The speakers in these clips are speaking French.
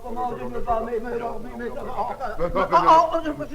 comment tu me vas,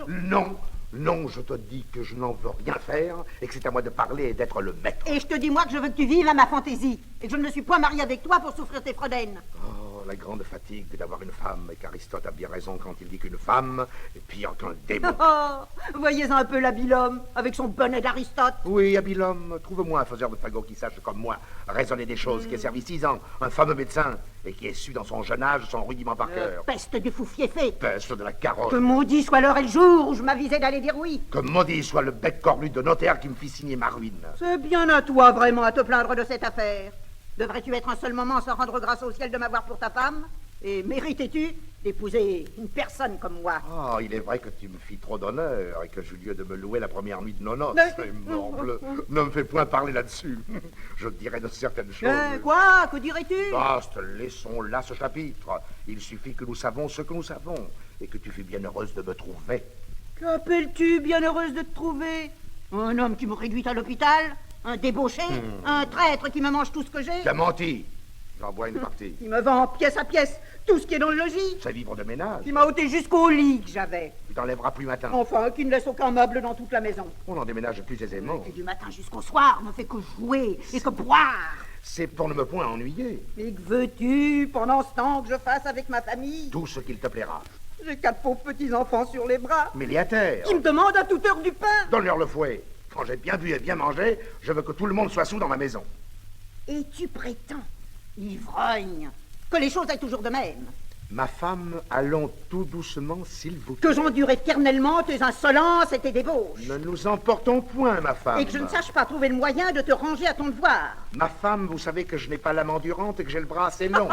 Non, non, je te dis que je n'en veux rien faire et que c'est à moi de parler et d'être le maître. Et je te dis, moi, que je veux que tu vives à ma fantaisie et que je ne me suis point marié avec toi pour souffrir tes fredaines. Oh, la grande fatigue d'avoir une femme, et qu'Aristote a bien raison quand il dit qu'une femme est pire qu'un démon. Oh, voyez un peu l'habile homme, avec son bonnet d'Aristote. Oui, habile homme, trouve-moi un faiseur de fagots qui sache comme moi raisonner des choses, qui ait servi 6 ans, un fameux médecin, et qui ait su dans son jeune âge son rudiment par cœur. Peste du fou fiefé. Peste de la carotte. Que maudit soit l'heure et le jour où je m'avisais d'aller dire oui. Que maudit soit le bec cornu de notaire qui me fit signer ma ruine. C'est bien à toi, vraiment, à te plaindre de cette affaire. Devrais-tu être un seul moment sans rendre grâce au ciel de m'avoir pour ta femme? Et méritais-tu d'épouser une personne comme moi? Oh, il est vrai que tu me fis trop d'honneur et que j'eus lieu de me louer la première nuit de nos noces. Mais morbleu, ne me fais point parler là-dessus. Je dirais de certaines choses. Quoi? Que dirais-tu? Basta, laissons là ce chapitre. Il suffit que nous savons ce que nous savons et que tu fus bien heureuse de me trouver. Qu'appelles-tu bien heureuse de te trouver? Un homme qui me réduit à l'hôpital? Un débauché? Un traître qui me mange tout ce que j'ai? Tu as menti. J'en bois une partie. Qui me vend pièce à pièce tout ce qui est dans le logis? C'est vivre de ménage. Qui m'a ôté jusqu'au lit que j'avais. Tu t'enlèveras plus matin. Enfin, qui ne laisse aucun meuble dans toute la maison. On en déménage plus aisément. Qui du matin jusqu'au soir ne fait que jouer et que boire. C'est pour ne me point ennuyer. Et que veux-tu pendant ce temps que je fasse avec ma famille? Tout ce qu'il te plaira. J'ai 4 pauvres petits-enfants sur les bras. Milliataire. Qui me demandent à toute heure du pain. Donne-leur le fouet. Quand j'ai bien bu et bien mangé, je veux que tout le monde soit sous dans ma maison. Et tu prétends, ivrogne, que les choses aillent toujours de même? Ma femme, allons tout doucement, s'il vous plaît. Que j'endure éternellement tes insolences et tes débauches. Ne nous emportons point, ma femme. Et que je ne sache pas trouver le moyen de te ranger à ton devoir. Ma femme, vous savez que je n'ai pas l'âme endurante et que j'ai le bras assez long.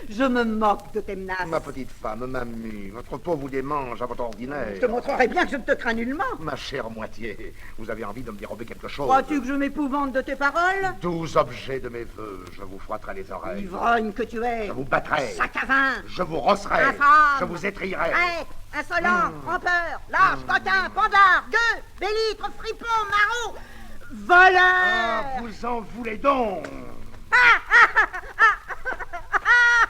Je me moque de tes menaces. Ma petite femme m'amuse. Votre peau vous démange à votre ordinaire. Je te montrerai bien que je ne te crains nullement. Ma chère moitié, vous avez envie de me dérober quelque chose. Crois-tu que je m'épouvante de tes paroles? 12 objets de mes voeux, je vous froitterai les oreilles. Ivrogne que tu es. Je vous battrai. Sac à vin. Je vous rosserai. Infâme. Je vous étrillerai. Traître, insolent, trompeur, lâche, coquin, pandard, gueux, bélitre, fripon, maraud, voleur. Ah, vous en voulez donc.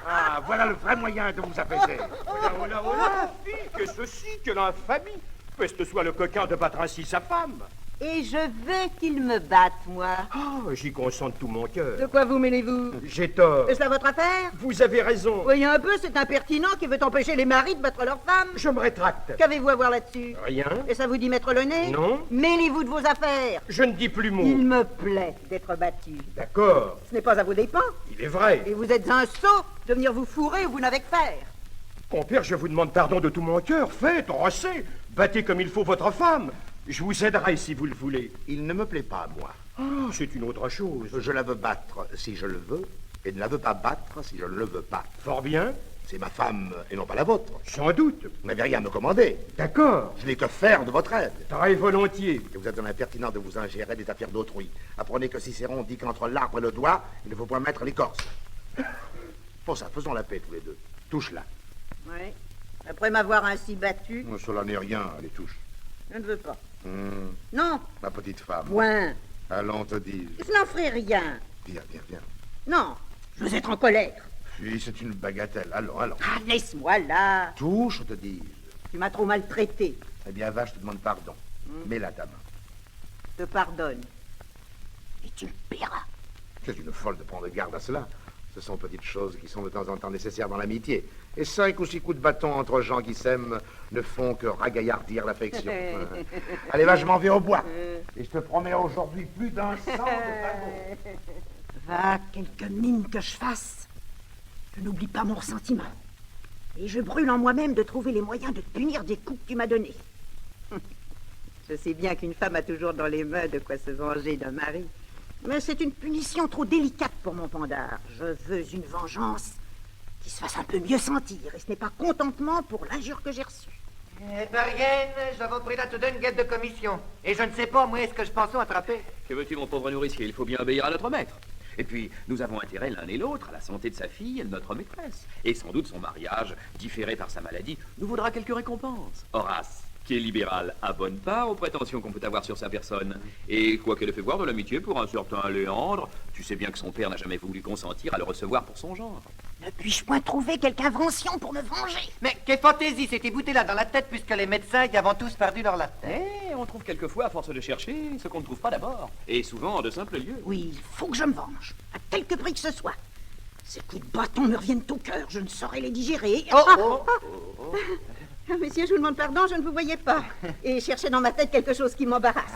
Ah, voilà le vrai moyen de vous apaiser. Oh là, fille, que ceci, que l'infamie. Peste soit le coquin de battre ainsi sa femme. Et je veux qu'il me batte, moi. Ah, j'y consens de tout mon De cœur. quoi vous mêlez-vous? J'ai tort. Est-ce là votre affaire? Vous avez raison. Voyez un peu, c'est impertinent qui veut empêcher les maris de battre leurs femmes. Je me rétracte. Qu'avez-vous à voir là-dessus? Rien. Et ça vous dit mettre le nez? Non. Mêlez-vous de vos affaires. Je ne dis plus mot. Il me plaît d'être battu. D'accord. Ce n'est pas à vos dépens. Il est vrai. Et vous êtes un sot de venir vous fourrer où vous n'avez que faire. Compère, je vous demande pardon de tout mon cœur. Faites, rossez. Battez comme il faut votre femme. Je vous aiderai si vous le voulez. Il ne me plaît pas, moi. Ah, c'est une autre chose. Je la veux battre si je le veux, et ne la veux pas battre si je ne le veux pas. Fort bien. C'est ma femme et non pas la vôtre. Sans doute. Vous n'avez rien à me commander. D'accord. Je n'ai que faire de votre aide. Très volontiers. Et vous êtes dans l'impertinent de vous ingérer des affaires d'autrui. Apprenez que Cicéron dit qu'entre l'arbre et le doigt, il ne faut point mettre l'écorce. Pour ça, faisons la paix tous les deux. Touche-la. Oui. Après m'avoir ainsi battu, Cela n'est rien, allez, touche. je ne veux pas. Non, Ma petite femme. point. Allons, te dis-je. Je n'en ferai rien. Viens, viens, viens. Non, je veux être en colère. Puis c'est une bagatelle. Allons, allons. Ah, laisse-moi là. Touche, te dis-je. Tu m'as trop maltraité. Eh bien, va, je te demande pardon. Mets-la ta main. Je te pardonne. Et tu le paieras. C'est une folle de prendre garde à cela. Ce sont petites choses qui sont de temps en temps nécessaires dans l'amitié. Et 5 ou 6 coups de bâton entre gens qui s'aiment ne font que ragaillardir l'affection. Allez, va, je m'en vais au bois. Et je te promets aujourd'hui plus d'un sang de fagots. Va, quelque mine que je fasse, je n'oublie pas mon ressentiment. Et je brûle en moi-même de trouver les moyens de te punir des coups que tu m'as donnés. Je sais bien qu'une femme a toujours dans les mains de quoi se venger d'un mari. Mais c'est une punition trop délicate pour mon pandard. Je veux une vengeance qui se fasse un peu mieux sentir. Et ce n'est pas contentement pour l'injure que j'ai reçue. Marianne, j'avais pris là te donne une guette de commission. Et je ne sais pas, moi, est-ce que je pense attraper. Que veux-tu, mon pauvre nourricier? Il faut bien obéir à notre maître. Et puis, nous avons intérêt l'un et l'autre à la santé de sa fille et de notre maîtresse. Et sans doute son mariage, différé par sa maladie, nous vaudra quelques récompenses. Horace, qui est libéral, abonne pas aux prétentions qu'on peut avoir sur sa personne. Et quoiqu'elle ait fait voir de l'amitié pour un certain Léandre, tu sais bien que son père n'a jamais voulu consentir à le recevoir pour son genre. Ne puis-je point trouver quelque invention pour me venger? Mais quelle fantaisie s'était boutée là dans la tête puisque les médecins y avons tous perdu leur latin. Eh, on trouve quelquefois, à force de chercher, ce qu'on ne trouve pas d'abord. Et souvent de simples lieux. Oui, il faut que je me venge, à quelque prix que ce soit. Ces coups de bâton me reviennent au cœur, je ne saurais les digérer. Monsieur, je vous demande pardon, je ne vous voyais pas. Et cherchais dans ma tête quelque chose qui m'embarrasse.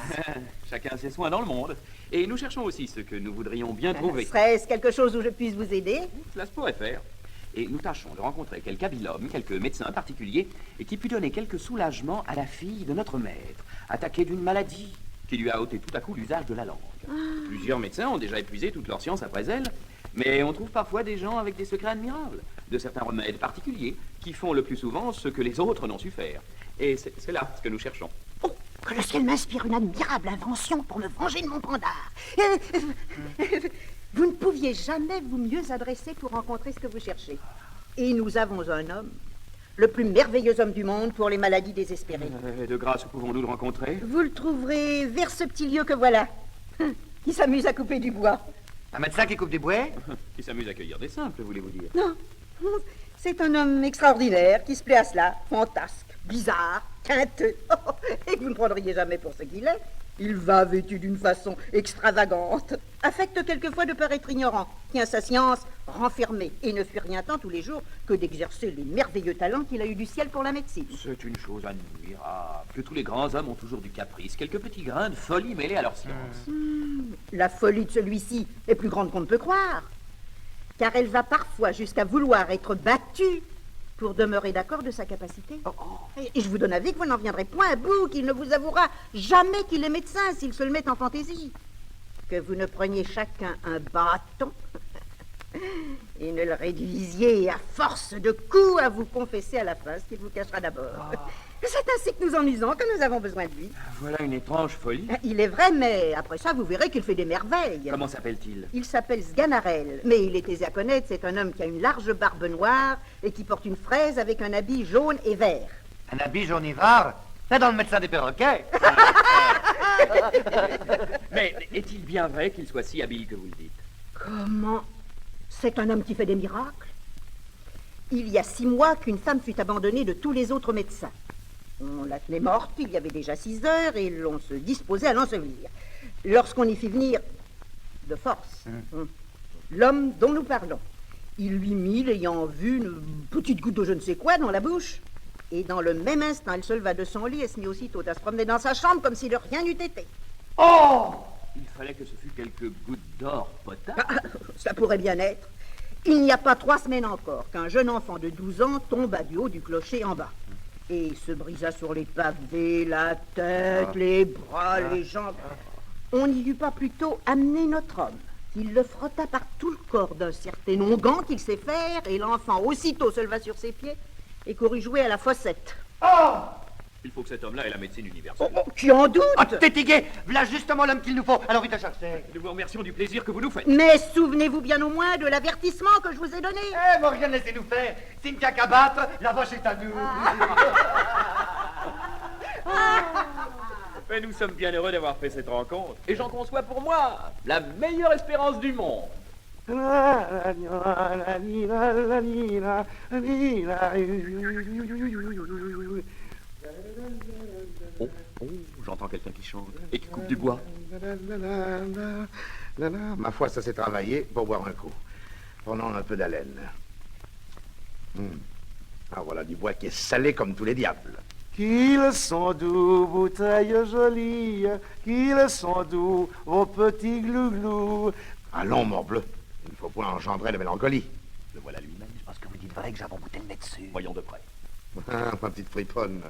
Chacun ses soins dans le monde. Et nous cherchons aussi ce que nous voudrions bien trouver. Serait-ce quelque chose où je puisse vous aider? Cela se pourrait faire. Et nous tâchons de rencontrer quelque habile homme, quelques médecins particuliers, et qui pût donner quelque soulagement à la fille de notre maître, attaquée d'une maladie qui lui a ôté tout à coup l'usage de la langue. Plusieurs médecins ont déjà épuisé toute leur science après elle, mais on trouve parfois des gens avec des secrets admirables, de certains remèdes particuliers, qui font le plus souvent ce que les autres n'ont su faire. Et c'est là ce que nous cherchons. Oh, que le ciel m'inspire une admirable invention pour me venger de mon pandard. Vous ne pouviez jamais vous mieux adresser pour rencontrer ce que vous cherchez. Et nous avons un homme, le plus merveilleux homme du monde pour les maladies désespérées. De grâce, où pouvons-nous le rencontrer? Vous le trouverez vers ce petit lieu que voilà. Il s'amuse à couper du bois. Un médecin qui coupe du bois? Qui s'amuse à cueillir des simples, voulez-vous dire? Non, c'est un homme extraordinaire qui se plaît à cela, fantasque, bizarre, teinteux, et que vous ne prendriez jamais pour ce qu'il est. Il va vêtu d'une façon extravagante, affecte quelquefois de paraître ignorant, tient sa science renfermée et ne fuit rien tant tous les jours que d'exercer les merveilleux talents qu'il a eu du ciel pour la médecine. C'est une chose admirable, que tous les grands hommes ont toujours du caprice, quelques petits grains de folie mêlés à leur science. La folie de celui-ci est plus grande qu'on ne peut croire, car elle va parfois jusqu'à vouloir être battue pour demeurer d'accord de sa capacité. Et je vous donne avis que vous n'en viendrez point à bout, qu'il ne vous avouera jamais qu'il est médecin s'il se le met en fantaisie. Que vous ne preniez chacun un bâton et ne le réduisiez à force de coups à vous confesser à la fin ce qu'il vous cachera d'abord. C'est ainsi que nous en usons, que nous avons besoin de lui. Voilà une étrange folie. Il est vrai, mais après ça, vous verrez qu'il fait des merveilles. Comment s'appelle-t-il? Il s'appelle Sganarelle, mais il est aisé à connaître. C'est un homme qui a une large barbe noire et qui porte une fraise avec un habit jaune et vert. Un habit jaunivard? C'est dans le médecin des perroquets. Mais est-il bien vrai qu'il soit si habile que vous le dites? Comment? C'est un homme qui fait des miracles. Il y a 6 mois qu'une femme fut abandonnée de tous les autres médecins. On la tenait morte, il y avait déjà 6 heures, et l'on se disposait à l'ensevelir. Lorsqu'on y fit venir de force l'homme dont nous parlons, il lui mit, l'ayant vu, une petite goutte de je ne sais quoi dans la bouche. Et dans le même instant, elle se leva de son lit et se mit aussitôt à se promener dans sa chambre comme si de rien n'eût été. Oh! Il fallait que ce fût quelques gouttes d'or potable. Ça pourrait bien être. Il n'y a pas 3 semaines encore qu'un jeune enfant de 12 ans tomba du haut du clocher en bas. Et se brisa sur les pavés, la tête, les bras, les jambes. On n'y eut pas plutôt amené notre homme. Il le frotta par tout le corps d'un certain onguent qu'il sait faire, et l'enfant aussitôt se leva sur ses pieds et courut jouer à la fossette. Il faut que cet homme-là ait la médecine universelle. Qui en doute? Ah, Tétigué, voilà justement l'homme qu'il nous faut. Alors vite à chercher. Nous vous remercions du plaisir que vous nous faites. Mais souvenez-vous bien au moins de l'avertissement que je vous ai donné. Eh, Morgane, laissez-nous faire. S'il n'y a qu'à battre, la vache est à nous. Mais nous sommes bien heureux d'avoir fait cette rencontre. Et j'en conçois pour moi la meilleure espérance du monde. Oh, j'entends quelqu'un qui chante et qui coupe du bois. Ma foi, ça s'est travaillé pour boire un coup. Prenons un peu d'haleine. Ah, voilà du bois qui est salé comme tous les diables. Qu'ils sont doux, bouteilles jolies, qu'ils sont doux, vos petits glouglous. Allons, morbleu, il ne faut point engendrer la mélancolie. Le voilà lui-même. Je pense que vous dites vrai que j'avais bouté le nez dessus. Voyons de près. Ah, ma petite friponne,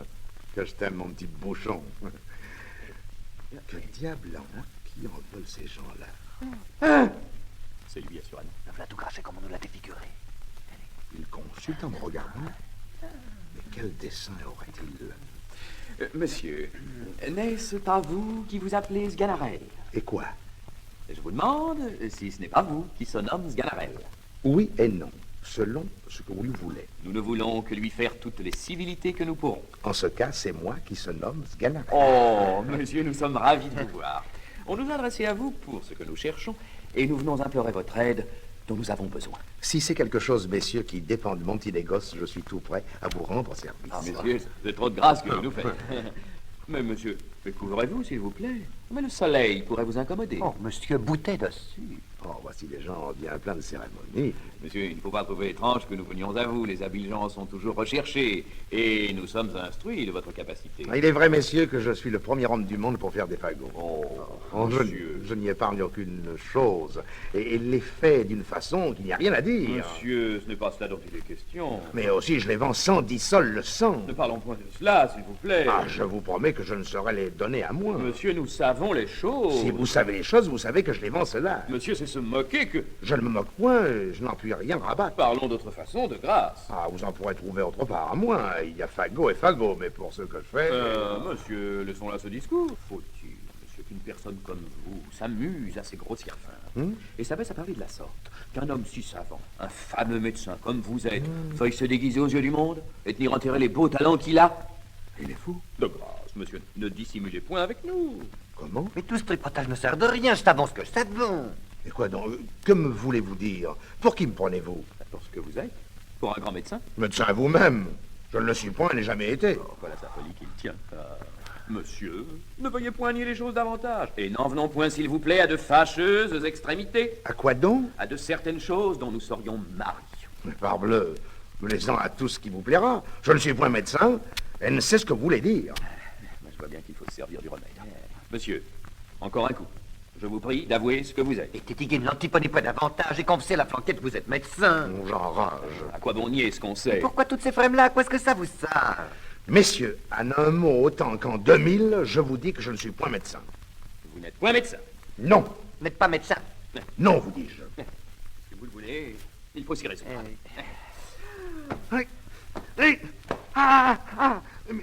que je t'aime, mon petit bouchon. Que diable, hein, qui en veulent ces gens-là? C'est lui, assurément. Me voilà tout craché comme on nous l'a défiguré. Il consulte en me regardant. Mais quel dessein aurait-il? Monsieur, n'est-ce pas vous qui vous appelez Sganarelle? Et quoi? Je vous demande si ce n'est pas vous qui se nomme Sganarelle. Oui et non, selon ce que vous lui voulez. Nous ne voulons que lui faire toutes les civilités que nous pourrons. En ce cas, c'est moi qui se nomme Sganarelle. Oh, monsieur, nous sommes ravis de vous voir. On nous a adressé à vous pour ce que nous cherchons, et nous venons implorer votre aide dont nous avons besoin. Si c'est quelque chose, messieurs, qui dépend de mon petit négoce, je suis tout prêt à vous rendre service. Monsieur, c'est trop de grâce que vous nous faites. Mais monsieur, mais couvrez-vous, s'il vous plaît. Mais le soleil pourrait vous incommoder. Oh, monsieur Boutet dessus. Oh, voici des gens bien plein de cérémonies. Monsieur, il ne faut pas trouver étrange que nous venions à vous. Les habiles gens sont toujours recherchés. Et nous sommes instruits de votre capacité. Il est vrai, messieurs, que je suis le premier homme du monde pour faire des fagots. Oh, je monsieur. n'y épargne aucune chose. Et les fait d'une façon qu'il n'y a rien à dire. Monsieur, ce n'est pas cela dont il est question. Mais aussi, je les vends 110 sols le 100. Ne parlons point de cela, s'il vous plaît. Ah, je vous promets que je ne saurais les donner à moi. Monsieur, nous savons les choses. Si vous savez les choses, vous savez que je les vends cela. Monsieur, c'est se moquer que... Je ne me moque point, je n'en puis rien rabattre. Parlons d'autre façon, de grâce. Ah, vous en pourrez trouver autre part à moins. Il y a fagot et fagot, mais pour ce que je fais... Monsieur, laissons là ce discours. Faut-il, monsieur, qu'une personne comme vous s'amuse à ces grossières fins et s'abaisse à parler de la sorte qu'un homme si savant, un fameux médecin comme vous êtes, veuille se déguiser aux yeux du monde et tenir enterrer les beaux talents qu'il a? Il est fou. De grâce, monsieur, ne dissimulez point avec nous. Comment? Mais tout ce tripotage ne sert de rien, je t'avance que ça bon. Et quoi donc? Que me voulez-vous dire? Pour qui me prenez-vous? Pour ce que vous êtes, pour un grand médecin. Médecin vous-même. Je ne le suis point et n'ai jamais été. Oh, voilà sa folie qu'il tient. Monsieur, ne veuillez point nier les choses davantage. Et n'en venons point, s'il vous plaît, à de fâcheuses extrémités. À quoi donc? À de certaines choses dont nous serions maris. Mais parbleu, laissant à tout ce qui vous plaira. Je ne suis point médecin et ne sais ce que vous voulez dire. Mais je vois bien qu'il faut se servir du remède. Monsieur, encore un coup. Je vous prie d'avouer ce que vous êtes. Et Tétigué ne l'antipone pas davantage, et quand vous faites la flanquette, vous êtes médecin. J'enrage. À quoi bon nier ce qu'on sait? Pourquoi toutes ces frèmes-là? Qu'est-ce que ça vous sert? Messieurs, en un mot autant qu'en 2000, je vous dis que je ne suis point médecin. Vous n'êtes point médecin. Non. Vous n'êtes pas médecin. Non, vous dis-je. Si vous le voulez, il faut s'y résoudre.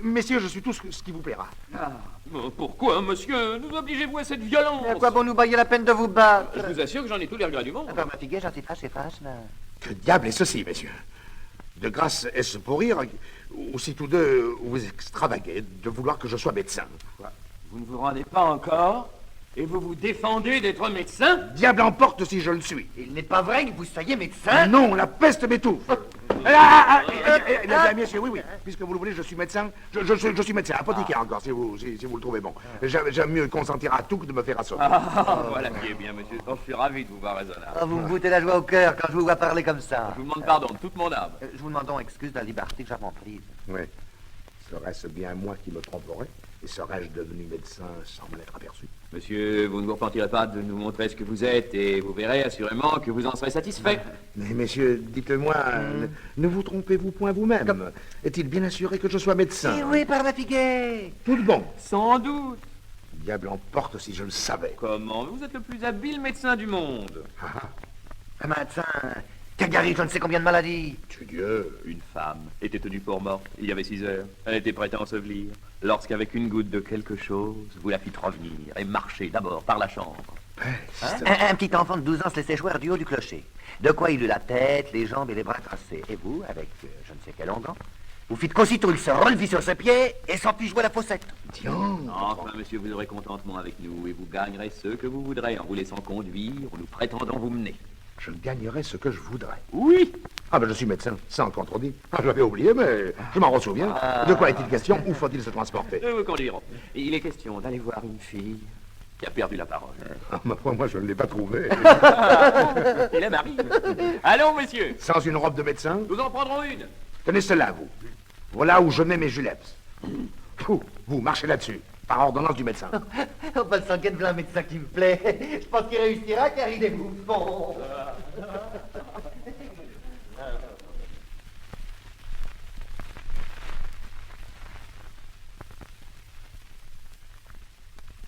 Messieurs, je suis tout ce qui vous plaira. Pourquoi, monsieur, nous obligez-vous à cette violence? À quoi bon nous bailler la peine de vous battre? Je vous assure que j'en ai tous les regrets du monde. Enfin, ma figuière, j'en suis fâche, là. Que diable est ceci, messieurs? De grâce, est-ce pour rire, ou si tous deux vous extravaguez de vouloir que je sois médecin? Vous ne vous rendez pas encore et vous vous défendez d'être médecin? Diable emporte si je le suis. Il n'est pas vrai que vous soyez médecin? Non, la peste m'étouffe. Bien, messieurs, oui, puisque vous le voulez, je suis médecin. Je suis médecin, apothicaire encore, si vous le trouvez bon. J'aime mieux consentir à tout que de me faire assommer. Voilà qui est bien, monsieur. Je suis ravi de vous voir raisonnable. Ah, vous me goûtez la joie au cœur quand je vous vois parler comme ça. Je vous demande pardon de toute mon âme. Je vous demande donc excuse de la liberté que j'avais prise. Oui. Serait-ce bien moi qui me tromperais? Et serais-je devenu médecin sans m'en être aperçu? Monsieur, vous ne vous repentirez pas de nous montrer ce que vous êtes et vous verrez assurément que vous en serez satisfait. Mais messieurs, dites-moi, ne vous trompez-vous point vous-même? Est-il bien assuré que je sois médecin? Eh oui, par la figuier. Tout de bon. Sans doute. Diable emporte si je le savais. Comment? Vous êtes le plus habile médecin du monde. Un médecin qui a guéri je ne sais combien de maladies. Tu Dieu. Une femme était tenue pour morte il y avait 6 heures. Elle était prête à ensevelir. Lorsqu'avec une goutte de quelque chose, vous la fîtes revenir et marcher d'abord par la chambre. Un petit enfant de 12 ans se laissait choir du haut du clocher. De quoi il eut la tête, les jambes et les bras cassés. Et vous, avec je ne sais quel onguent, vous fîtes qu'aussitôt il se relevit sur ses pieds et s'en fit jouer la faussette. Enfin, monsieur, vous aurez contentement avec nous et vous gagnerez ce que vous voudrez en vous laissant conduire ou nous prétendons vous mener. Je gagnerai ce que je voudrais. Oui. Ah ben je suis médecin, sans contredit. Ah, j'avais oublié, mais je m'en ressouviens. De quoi est-il question? Où faut-il se transporter? Nous vous conduirons. Il est question d'aller voir une fille qui a perdu la parole. Ah, ma foi, moi je ne l'ai pas trouvé. Il est mari. Allons, monsieur. Sans une robe de médecin? Nous en prendrons une. Tenez cela, vous. Voilà où je mets mes juleps. Vous, marchez là-dessus, par ordonnance du médecin. Oh, pas le sanguin de un médecin qui me plaît. Je pense qu'il réussira car il est bouffon.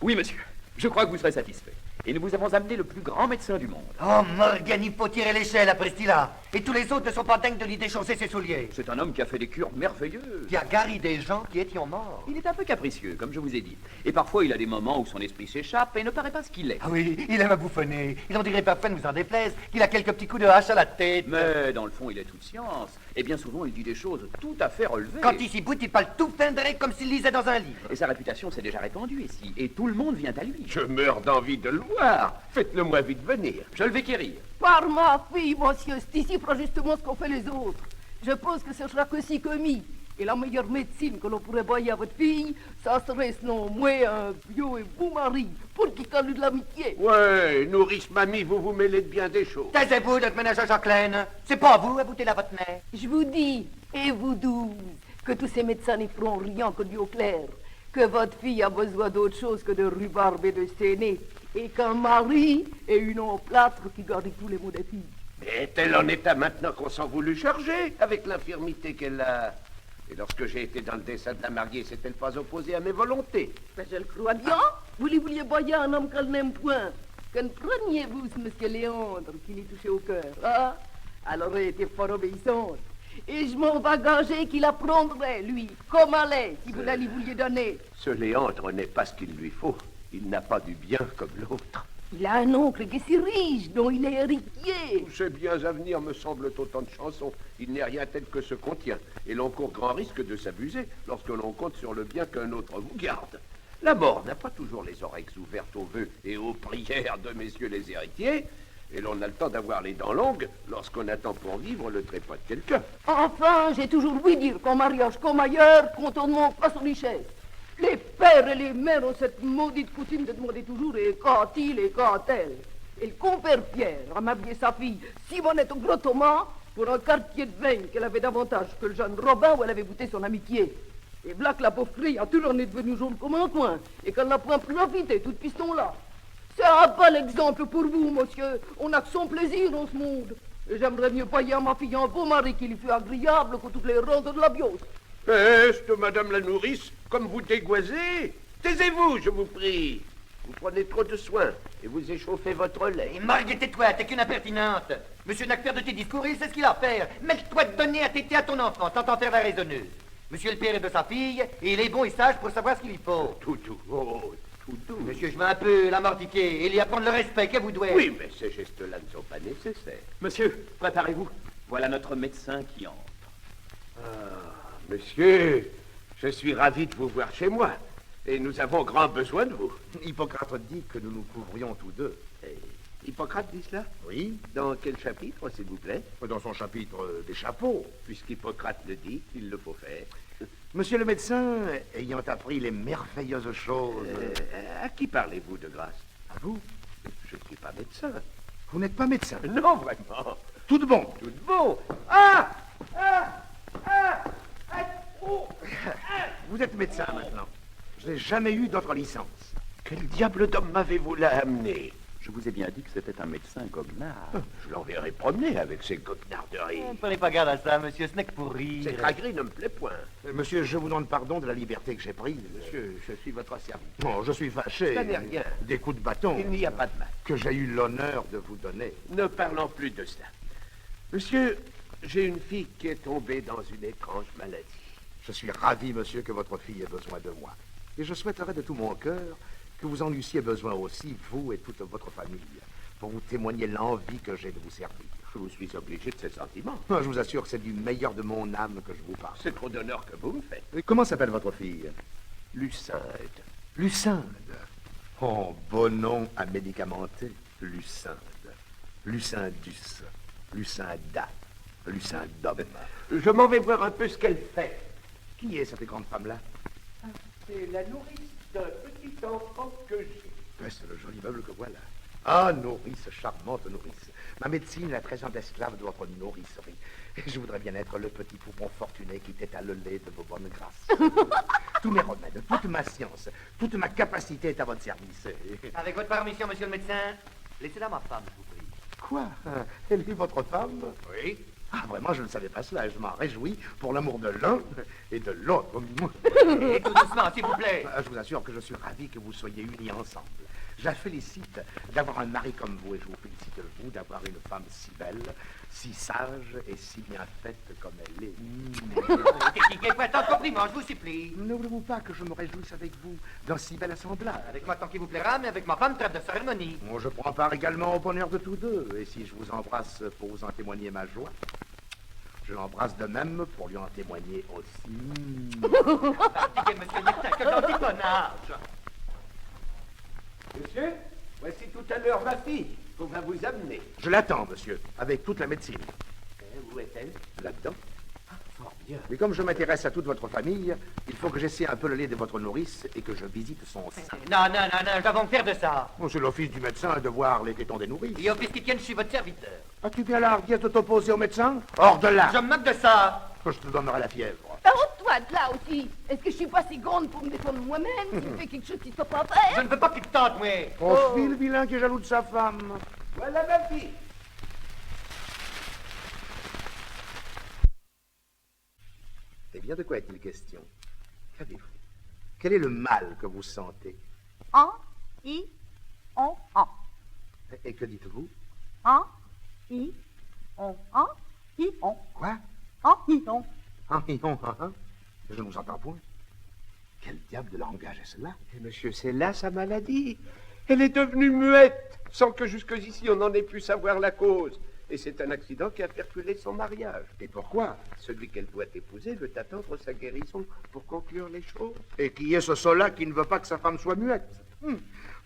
Oui, monsieur. Je crois que vous serez satisfait. Et nous vous avons amené le plus grand médecin du monde. Oh, Morgan, il faut tirer l'échelle après ce là. Et tous les autres ne sont pas dingues de lui déchausser ses souliers. C'est un homme qui a fait des cures merveilleuses. Qui a guéri des gens qui étaient morts. Il est un peu capricieux, comme je vous ai dit. Et parfois, il a des moments où son esprit s'échappe et ne paraît pas ce qu'il est. Ah oui, il aime à bouffonner. Il en dirait pas peine, vous en déplaise, qu'il a quelques petits coups de hache à la tête. Mais dans le fond, il est toute science. Et bien souvent, il dit des choses tout à fait relevées. Quand il s'y boute, il parle tout feindré comme s'il lisait dans un livre. Et sa réputation s'est déjà répandue ici. Et tout le monde vient à lui. Je meurs d'envie de le voir. Faites-le moi vite venir. Je le vais quérir. Par ma fille, monsieur, c'est ici fera justement ce qu'ont fait les autres. Je pense que ce sera que si commis. Et la meilleure médecine que l'on pourrait bailler à votre fille, ça serait selon moi un vieux et beau mari pour qu'il calme de l'amitié. Ouais, nourrice mamie, vous vous mêlez de bien des choses. Taisez-vous, notre ménagère Jacqueline. C'est pas vous à bouter la votre mère. Je vous dis, et vous 12, que tous ces médecins n'y feront rien que du au clair, que votre fille a besoin d'autre chose que de rhubarbe et de séné, et qu'un mari est une emplâtre qui garde tous les maux des filles. Mais est-elle en état maintenant qu'on s'en voulut charger avec l'infirmité qu'elle a? Et lorsque j'ai été dans le dessein de la marier, s'est-elle pas opposée à mes volontés? Mais je le crois bien. Vous lui vouliez bailler un homme qu'elle n'aime point. Qu'en preniez-vous ce monsieur Léandre qui l'y touchait au cœur, hein? Elle aurait été fort obéissante. Et je m'en vais gager qu'il apprendrait, lui, comme à lait, si vous la lui vouliez donner. Ce Léandre n'est pas ce qu'il lui faut. Il n'a pas du bien comme l'autre. Il a un oncle qui est si riche, dont il est héritier. Tous ces biens à venir me semblent autant de chansons. Il n'est rien tel que ce qu'on tient. Et l'on court grand risque de s'abuser lorsque l'on compte sur le bien qu'un autre vous garde. La mort n'a pas toujours les oreilles ouvertes aux vœux et aux prières de messieurs les héritiers. Et l'on a le temps d'avoir les dents longues lorsqu'on attend pour vivre le trépas de quelqu'un. Enfin, j'ai toujours ouï dire qu'en mariage comme ailleurs, contournement pas son richesse. Les pères et les mères ont cette maudite coutume de demander toujours et qu'a-t-il et qu'a-t-elle. Et le compère Pierre a m'habillé sa fille Simonette au Gros Thomas pour un quartier de vin qu'elle avait davantage que le jeune Robin où elle avait goûté son amitié. Et voilà que la pauvre fille a toujours est devenue jaune comme un coin et qu'elle n'a point profité, toute piston-là. C'est un bel exemple pour vous, monsieur. On n'a que son plaisir dans ce monde. Et j'aimerais mieux payer à ma fille un beau mari qui lui fut agréable que toutes les roses de la biose. Peste, madame la nourrice, comme vous dégoisez. Taisez-vous, je vous prie. Vous prenez trop de soin et vous échauffez votre lait. Et Marguerite, tais-toi, t'es qu'une impertinente. Monsieur n'a que faire de tes discours, il sait ce qu'il a à faire. Mets-toi de donner à téter à ton enfant, sans t'en faire la raisonneuse. Monsieur le père est de sa fille, et il est bon et sage pour savoir ce qu'il lui faut. Tout, oh, tout doux. Monsieur, je vais un peu la mortifier et lui apprendre le respect que vous devez. Oui, mais ces gestes-là ne sont pas nécessaires. Monsieur, préparez-vous. Voilà notre médecin qui entre. Monsieur, je suis ravi de vous voir chez moi. Et nous avons grand besoin de vous. Hippocrate dit que nous nous couvrions tous deux. Et Hippocrate dit cela? Oui, Dans quel chapitre, s'il vous plaît? dans son chapitre des chapeaux. Puisqu'Hippocrate le dit, il le faut faire. Monsieur le médecin, ayant appris les merveilleuses choses... À qui parlez-vous de grâce? À vous? Je ne suis pas médecin. Vous n'êtes pas médecin. Non, vraiment. Tout de bon. Tout bon. Vous êtes médecin maintenant. Je n'ai jamais eu d'autre licence. Quel diable d'homme m'avez-vous là amené? Je vous ai bien dit que c'était un médecin goguenard. Je l'enverrai promener avec ses goguenarderies. Ne prenez pas garde à ça, monsieur, ce n'est que pour rire. Cette craquerie ne me plaît point. Monsieur, je vous demande pardon de la liberté que j'ai prise. Monsieur, je suis votre serviteur. Bon, je suis fâché. Ça n'est rien. Des coups de bâton. Il n'y a pas de mal. Que j'ai eu l'honneur de vous donner. Ne parlons plus de cela. Monsieur, j'ai une fille qui est tombée dans une étrange maladie. Je suis ravi, monsieur, que votre fille ait besoin de moi. Et je souhaiterais de tout mon cœur que vous en eussiez besoin aussi, vous et toute votre famille, pour vous témoigner l'envie que j'ai de vous servir. Je vous suis obligé de ces sentiments. Je vous assure que c'est du meilleur de mon âme que je vous parle. C'est trop d'honneur que vous me faites. Et comment s'appelle votre fille? Lucinde. Lucinde. Oh, beau nom à médicamenter. Lucinde. Lucindus. Lucinda. Lucindum. Je m'en vais voir un peu ce qu'elle fait. Qui est cette grande femme-là? C'est la nourrice d'un petit enfant que j'ai. C'est le joli meuble que voilà. Ah, nourrice, charmante nourrice. Ma médecine, la 13 ans d'esclave de votre nourricerie. Et je voudrais bien être le petit poupon fortuné qui t'étale le lait de vos bonnes grâces. Tous mes remèdes, toute ma science, toute ma capacité est à votre service. Avec votre permission, monsieur le médecin, laissez-la ma femme, je vous prie. Quoi? Elle est votre femme? Oui. Ah, vraiment, je ne savais pas cela. Je m'en réjouis pour l'amour de l'un et de l'autre. Et tout doucement, s'il vous plaît. Je vous assure que je suis ravi que vous soyez unis ensemble. Je la félicite d'avoir un mari comme vous et je vous félicite, vous, d'avoir une femme si belle, si sage et si bien faite comme elle est. Technique et pointant compliment, je vous supplie. Ne voulez-vous pas que je me réjouisse avec vous d'un si bel assemblage? Avec moi tant qu'il vous plaira, mais avec ma femme, trêve de cérémonie. Bon, je prends part également au bonheur de tous deux. Et si je vous embrasse pour vous en témoigner ma joie, je l'embrasse de même pour lui en témoigner aussi. Fatigué, monsieur le médecin, que d'antiponnage. Monsieur, voici tout à l'heure ma fille. On va vous amener. Je l'attends, monsieur, avec toute la médecine. Où est-elle? Là-dedans. Fort bien. Mais comme je m'intéresse à toute votre famille, il faut que j'essaie un peu le lait de votre nourrice et que je visite son sein. Non, non, non, non, nous avons faire de ça. Bon, c'est l'office du médecin de voir les tétons des nourrices. Et au fils qui tienne, je suis votre serviteur. As-tu bien la hardiesse de t'opposer au médecin? Hors de là! Je me moque de ça. Je te donnerai la fièvre. Ôte-toi de là aussi. Est-ce que je suis pas si grande pour me défendre moi-même? Si tu fais quelque chose qui ne soit pas Je faire. ne veux pas que tu te tentes, moi. Oh, le vilain qui est jaloux de sa femme. Voilà ma fille. Eh bien, de quoi est-il question? Qu'avez-vous? Quel est le mal que vous sentez? En, I, on, en. Et que dites-vous? En, I, on, en, I, on. Quoi? En, I, on. Je ne vous entends point. Quel diable de langage est cela? Et monsieur, c'est là sa maladie. Elle est devenue muette, sans que jusqu'ici on en ait pu savoir la cause. Et c'est un accident qui a perculé son mariage. Et pourquoi? Celui qu'elle doit épouser veut attendre sa guérison pour conclure les choses. Et qui est ce soldat qui ne veut pas que sa femme soit muette?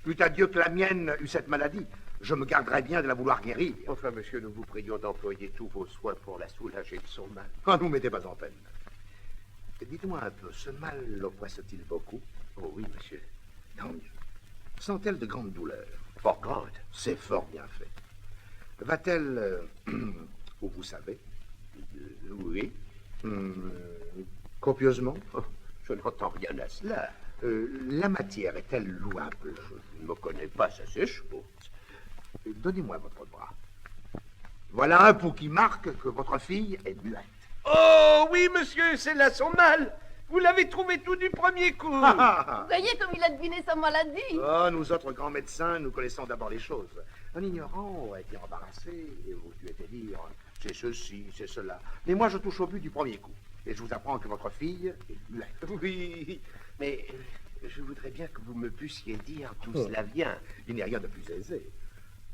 Plût à Dieu que la mienne eût cette maladie. Je me garderais bien de la vouloir guérir. Enfin, monsieur, nous vous prions d'employer tous vos soins pour la soulager de son mal. Ah, ne vous mettez pas en peine. Dites-moi un peu, ce mal l'oppresse-t-il beaucoup? Oh oui, monsieur. Tant mieux. Sent-elle de grandes douleurs? Fort grande. C'est fort bien fait. Va-t-elle où vous savez? Oui. Copieusement? Oh, je n'entends rien à cela. La matière est-elle louable? Je ne me connais pas, ça c'est chose. Donnez-moi votre bras. Voilà un pouls qui marque que votre fille est muette. Oh oui, monsieur, c'est là son mal. Vous l'avez trouvé tout du premier coup. Vous voyez comme il a deviné sa maladie. Oh, nous autres grands médecins, nous connaissons d'abord les choses. Un ignorant aurait été embarrassé et aurait dû été dire c'est ceci, c'est cela. Mais moi, je touche au but du premier coup. Et je vous apprends que votre fille est muette. Oui, mais je voudrais bien que vous me puissiez dire d'où cela vient. Il n'y a rien de plus aisé.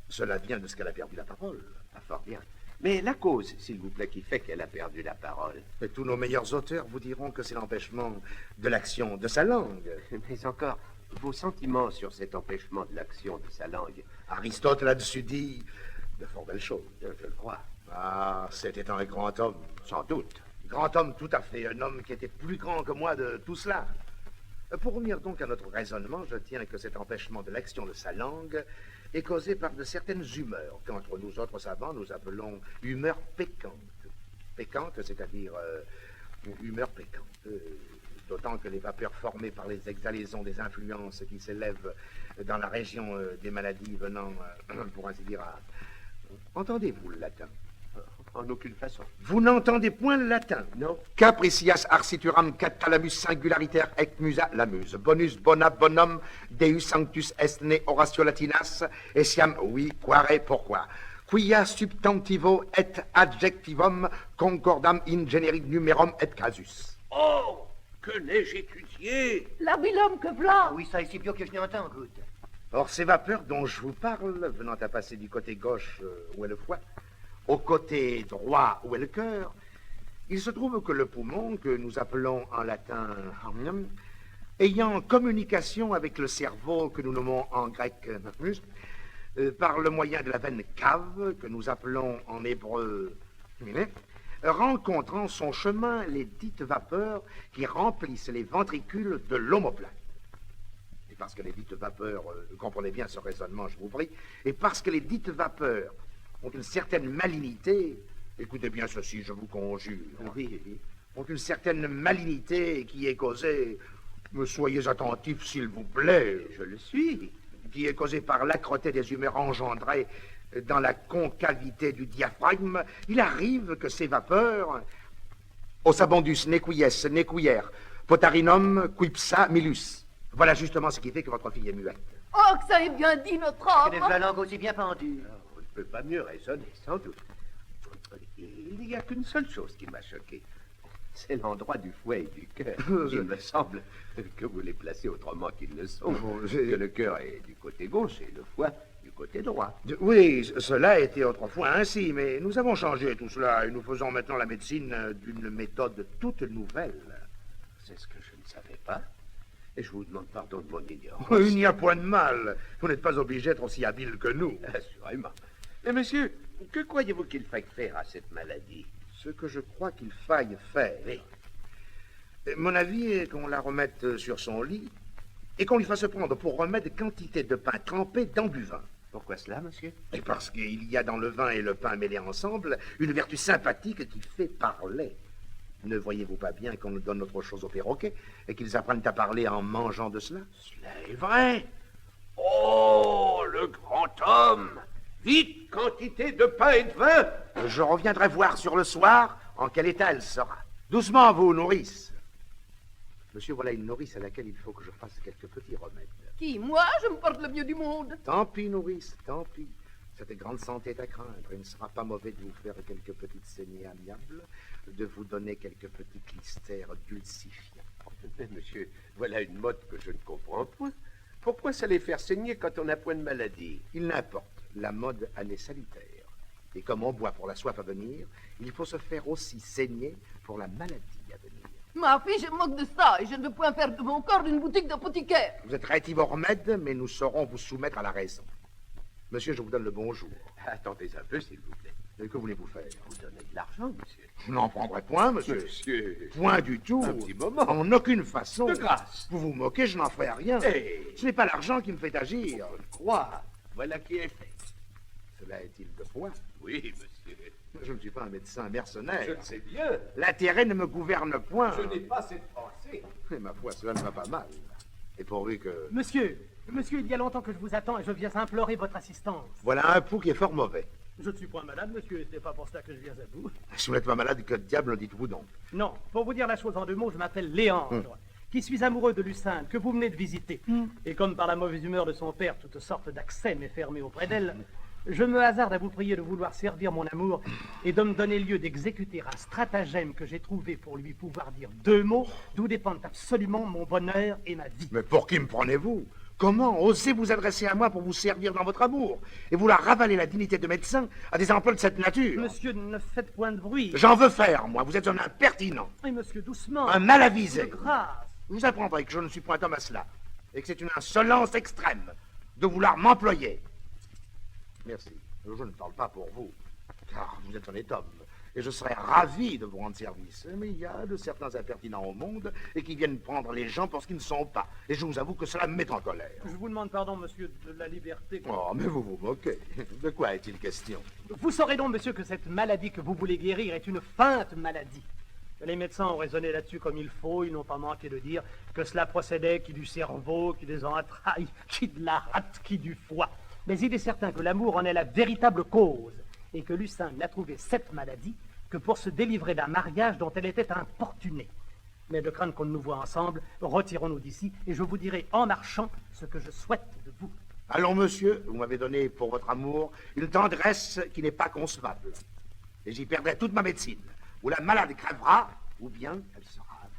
Cela vient de ce qu'elle a perdu la parole. Ah, fort bien. Mais la cause, s'il vous plaît, qui fait qu'elle a perdu la parole. Et tous nos meilleurs auteurs vous diront que c'est l'empêchement de l'action de sa langue. Mais encore, vos sentiments sur cet empêchement de l'action de sa langue. Aristote là-dessus dit de fort belles choses. Je le crois. Ah, c'était un grand homme. Sans doute. Grand homme tout à fait, un homme qui était plus grand que moi de tout cela. Pour revenir donc à notre raisonnement, je tiens que cet empêchement de l'action de sa langue est causé par de certaines humeurs qu'entre nous autres savants nous appelons humeurs pécantes. Pécantes, c'est-à-dire humeurs pécantes. D'autant que les vapeurs formées par les exhalaisons des influences qui s'élèvent dans la région des maladies venant, pour ainsi dire, à... Entendez-vous le latin? En aucune façon. Vous n'entendez point le latin? Non. Capricias arcituram catalamus singulariter ec musa la muse. Bonus bona bonum deus sanctus est ne oratio latinas essiam oui quare pourquoi. Quia substantivo et adjectivum concordam in generic numerum et casus. Oh, que n'ai-je étudié? L'habilhomme que v'là. Ah oui, ça est si bien que je n'y entends, écoute. Or, ces vapeurs dont je vous parle, venant à passer du côté gauche où est le foie, au côté droit où est le cœur, il se trouve que le poumon, que nous appelons en latin harmonium, ayant communication avec le cerveau, que nous nommons en grec par le moyen de la veine cave, que nous appelons en hébreu rencontrant son chemin les dites vapeurs qui remplissent les ventricules de l'omoplate. Et parce que les dites vapeurs, comprenez bien ce raisonnement, je vous prie, et parce que les dites vapeurs ont une certaine malignité, écoutez bien ceci, je vous conjure, Oui. ont une certaine malignité qui est causée, mais soyez attentifs s'il vous plaît, Je le suis. qui est causée par l'âcreté des humeurs engendrées dans la concavité du diaphragme. Il arrive que ces vapeurs, os abondus nequies, nequier, potarinum quipsa milus. Voilà justement ce qui fait que votre fille est muette. Oh, que ça est bien dit, notre Elle homme. a la langue aussi bien pendue. On ne peut pas mieux raisonner, sans doute. Il n'y a qu'une seule chose qui m'a choqué. C'est l'endroit du fouet et du cœur. Il me semble que vous les placez autrement qu'ils ne sont. Que le cœur est du côté gauche et le foie du côté droit. Oui, cela était autrefois ainsi, mais nous avons changé tout cela et nous faisons maintenant la médecine d'une méthode toute nouvelle. C'est ce que je ne savais pas. Et je vous demande pardon de mon ignorance. Il n'y a point de mal. Vous n'êtes pas obligé d'être aussi habile que nous. Assurément. Mais monsieur, que croyez-vous qu'il faille faire à cette maladie? Ce que je crois qu'il faille faire. Oui. Mon avis est qu'on la remette sur son lit et qu'on lui fasse prendre pour remède quantité de pain trempé dans du vin. Pourquoi cela, monsieur? Et parce qu'il y a dans le vin et le pain mêlés ensemble une vertu sympathique qui fait parler. Ne voyez-vous pas bien qu'on nous donne autre chose aux perroquets et qu'ils apprennent à parler en mangeant de cela? Cela est vrai. Oh, le grand homme! Vite, quantité de pain et de vin! Je reviendrai voir sur le soir en quel état elle sera. Doucement, vous, nourrice. Monsieur, voilà une nourrice à laquelle il faut que je fasse quelques petits remèdes. Qui, moi? Je me porte le mieux du monde. Tant pis, nourrice, tant pis. Cette grande santé est à craindre. Il ne sera pas mauvais de vous faire quelques petites saignées amiables, de vous donner quelques petits clistères dulcifiants. Mais monsieur, voilà une mode que je ne comprends point. Pourquoi ça les faire saigner quand on n'a point de maladie? Il n'importe. La mode, elle est salutaire. Et comme on boit pour la soif à venir, il faut se faire aussi saigner pour la maladie à venir. Ma fille, je me moque de ça et je ne veux point faire de mon corps une boutique d'apothicaire. Vous êtes réactif au remède, mais nous saurons vous soumettre à la raison. Monsieur, je vous donne le bonjour. Attendez un peu, s'il vous plaît. Et que voulez-vous faire? Vous donnez de l'argent, monsieur. Je n'en prendrai point, monsieur. Monsieur. Point du tout. Un petit moment. En aucune façon. De grâce. Vous vous moquez, je n'en ferai rien. Eh. Ce n'est pas l'argent qui me fait agir. Je le crois. Voilà qui est fait. Cela est-il de poids? Oui, monsieur. Je ne suis pas un médecin mercenaire. Je le sais bien. L'intérêt ne me gouverne point. Je n'ai pas cette pensée. Mais ma foi, cela ne va pas mal. Et pourvu que... Monsieur, il y a longtemps que je vous attends et je viens implorer votre assistance. Voilà un pouls qui est fort mauvais. Je ne suis point malade, monsieur, et ce n'est pas pour cela que je viens à vous. Si vous n'êtes pas malade, que diable dites-vous donc? Non, pour vous dire la chose en deux mots, je m'appelle Léandre, qui suis amoureux de Lucinde, que vous venez de visiter. Et comme par la mauvaise humeur de son père, toutes sortes d'accès m'est fermé auprès d'elle, je me hasarde à vous prier de vouloir servir mon amour et de me donner lieu d'exécuter un stratagème que j'ai trouvé pour lui pouvoir dire deux mots, d'où dépendent absolument mon bonheur et ma vie. Mais pour qui me prenez-vous? Comment osez vous adresser à moi pour vous servir dans votre amour et vouloir ravaler la dignité de médecin à des emplois de cette nature? Monsieur, ne faites point de bruit. J'en veux faire, moi. Vous êtes un impertinent. Et monsieur, doucement. Un mal avisé. De grâce. Je vous apprendrai que je ne suis point homme à cela et que c'est une insolence extrême de vouloir m'employer. Merci. Je ne parle pas pour vous, car vous êtes honnête homme, et je serais ravi de vous rendre service. Mais il y a de certains impertinents au monde et qui viennent prendre les gens pour ce qu'ils ne sont pas. Et je vous avoue que cela me met en colère. Je vous demande pardon, monsieur, de la liberté. Oh, mais vous vous moquez. De quoi est-il question? Vous saurez donc, monsieur, que cette maladie que vous voulez guérir est une feinte maladie. Les médecins ont raisonné là-dessus comme il faut. Ils n'ont pas manqué de dire que cela procédait qui du cerveau, qui des entrailles, qui de la rate, qui du foie. Mais il est certain que l'amour en est la véritable cause, et que Lucinde n'a trouvé cette maladie que pour se délivrer d'un mariage dont elle était importunée. Mais de crainte qu'on ne nous voie ensemble, retirons-nous d'ici, et je vous dirai en marchant ce que je souhaite de vous. Allons, monsieur, vous m'avez donné pour votre amour une tendresse qui n'est pas concevable. Et j'y perdrai toute ma médecine. Ou la malade crèvera, ou bien elle sera à vous.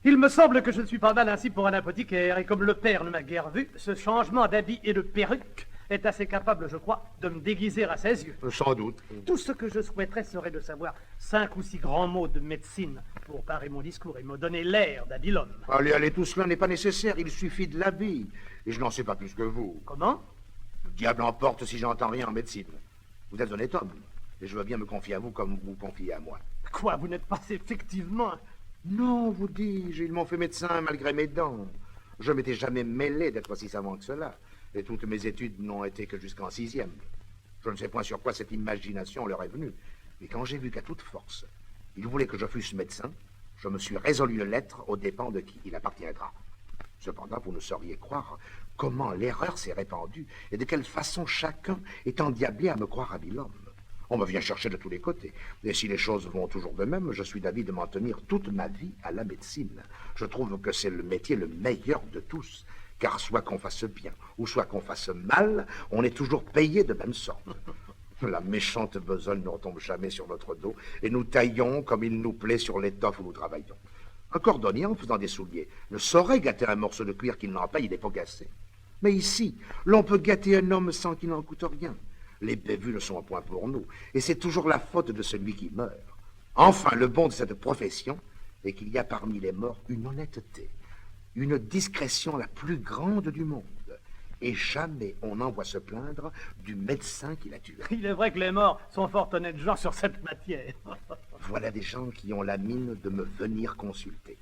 Il me semble que je ne suis pas mal ainsi pour un apothicaire, et comme le père ne m'a guère vu, ce changement d'habit et de perruque est assez capable, je crois, de me déguiser à ses yeux. Sans doute. Tout ce que je souhaiterais serait de savoir 5 ou 6 grands mots de médecine pour parer mon discours et me donner l'air d'habile homme. Allez, tout cela n'est pas nécessaire, il suffit de l'habit. Et je n'en sais pas plus que vous. Comment? Le diable emporte si j'entends rien en médecine. Vous êtes honnête homme, et je veux bien me confier à vous comme vous vous confiez à moi. Quoi, vous n'êtes pas effectivement... Non, vous dis-je, ils m'ont fait médecin malgré mes dents. Je m'étais jamais mêlé d'être aussi savant que cela, et toutes mes études n'ont été que jusqu'en 6e. Je ne sais point sur quoi cette imagination leur est venue, mais quand j'ai vu qu'à toute force, ils voulaient que je fusse médecin, je me suis résolu de l'être aux dépens de qui il appartiendra. Cependant, vous ne sauriez croire comment l'erreur s'est répandue et de quelle façon chacun est endiablé à me croire habile homme. On me vient chercher de tous les côtés. Et si les choses vont toujours de même, je suis d'avis de m'en tenir toute ma vie à la médecine. Je trouve que c'est le métier le meilleur de tous. Car soit qu'on fasse bien, ou soit qu'on fasse mal, on est toujours payé de même sorte. La méchante besogne ne retombe jamais sur notre dos, et nous taillons comme il nous plaît sur l'étoffe où nous travaillons. Un cordonnier, en faisant des souliers, ne saurait gâter un morceau de cuir qu'il n'en paye des pots cassés. Mais ici, l'on peut gâter un homme sans qu'il n'en coûte rien. Les bévues ne sont point pour nous, et c'est toujours la faute de celui qui meurt. Enfin, le bon de cette profession est qu'il y a parmi les morts une honnêteté, une discrétion la plus grande du monde. Et jamais on n'envoie se plaindre du médecin qui l'a tué. Il est vrai que les morts sont fort honnêtes gens sur cette matière. Voilà des gens qui ont la mine de me venir consulter.